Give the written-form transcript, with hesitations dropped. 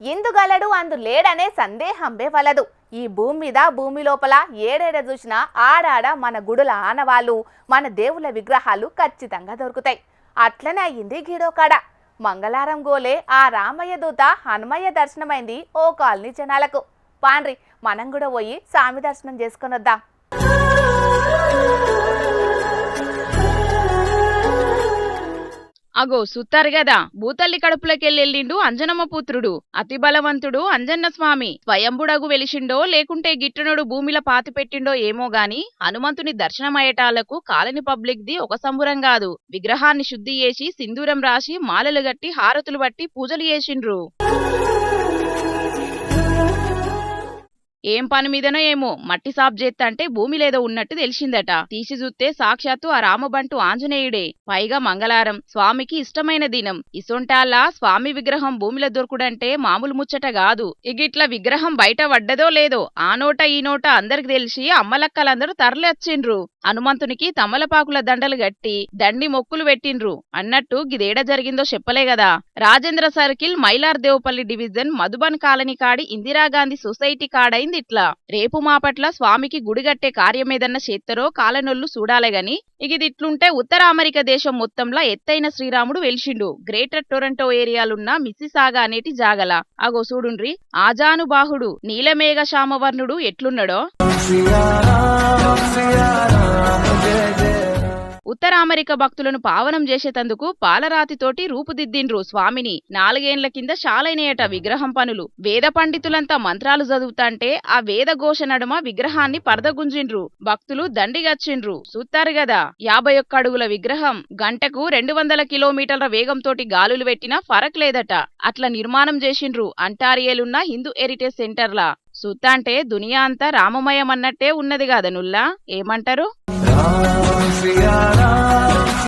ఇందుగలడు అందు లేడనే సందేహంబే వలదు. ఈ భూమి మీద భూమి లోపల ఏడేడ చూసినా ఆడాడ మన గుడుల ఆనవాళ్ళు, మన దేవుల విగ్రహాలు ఖచ్చితంగా దొరుకుతాయి. అట్లనే అయ్యింది గీడోకాడ. మంగళవారం గోలే ఆ రామయ్య దూత హనుమయ్య దర్శనమైంది ఓ కాలనీ జనాలకు. పాండ్రి మనం కూడా పోయి స్వామి దర్శనం చేసుకొని వద్దాం. అగో సుత్తారు గదా, భూతల్లి కడుపులకెళ్ళెళ్ళిండు అంజనమ్మ పుత్రుడు, అతి బలవంతుడు అంజన్న స్వామి. స్వయంబుడగు వెలిసిండో లేకుంటే గిట్టునుడు భూమిలో పాతి పెట్టిండో ఏమో గాని హనుమంతుని దర్శనమయ్యేటాళ్లకు కాలనీ పబ్లిక్ ది ఒక సంబురం కాదు. విగ్రహాన్ని శుద్ధి చేసి సింధూరం రాసి మాలలు గట్టి హారతులు బట్టి పూజలు చేసిండ్రు. ఏం పని మీదనో ఏమో మట్టి సాప్ చేత్తంటే భూమిలేదో ఉన్నట్టు తెలిసిందట. తీసి చూస్తే సాక్షాత్తు ఆ రామబంటు ఆంజనేయుడే. పైగా మంగళవారం, స్వామికి ఇష్టమైన దినం. ఇసొంటాల్లా స్వామి విగ్రహం భూమిలో దొరుకుడంటే మామూలు ముచ్చట కాదు. ఇగిట్ల విగ్రహం బయట పడ్డదో లేదో ఆ నోట ఈ నోట అందరికి తెలిసి అమ్మలక్కలందరూ తరలిచ్చిండ్రు. హనుమంతునికి తమలపాకుల దండలు గట్టి దండి మొక్కులు పెట్టిండ్రు. అన్నట్టు గిదేడ జరిగిందో చెప్పలే గదా. Rajendra circle Mylar Devpally division Madhuban colony కాడి ఇందిరాగాంధీ సొసైటీ కాడై ఇట్లా రేపు మాపట్ల స్వామికి గుడిగట్టే కార్యమేదన్న చేత్తరో కాలనొల్లు చూడాలే గాని ఇగిదిట్లుంటే ఉత్తర అమెరికా దేశం మొత్తంలో ఎత్తైన శ్రీరాముడు వెలిసిండు. గ్రేటర్ టొరంటో ఏరియాలున్న మిస్సిసాగా అనేటి జాగల. అగో చూడుండ్రి, ఆజానుబాహుడు నీలమేఘ శ్యామవర్ణుడు ఎట్లున్నాడో. ఉత్తర అమెరికా భక్తులను పావనం చేసేతందుకు పాలరాతితోటి రూపుదిద్దిండ్రు స్వామిని. 4 ఏళ్ల కింద శాలైనయట విగ్రహం పనులు. వేద పండితులంతా మంత్రాలు చదువుతాంటే ఆ వేద ఘోష నడుమ విగ్రహాన్ని పరదగుంజిండ్రు. భక్తులు దండిగచ్చిండ్రు. చూస్తారు గదా, 51 అడుగుల విగ్రహం గంటకు 200 కిలోమీటర్ల వేగంతోటి గాలులు పెట్టినా ఫరక్ లేదట. అట్లా నిర్మాణం చేసిండ్రు అంటారియేలున్న హిందూ హెరిటేజ్ సెంటర్లా. చూత్తాంటే దునియా అంతా రామమయం అన్నట్టే ఉన్నది కాదనుల్లా, ఏమంటారు?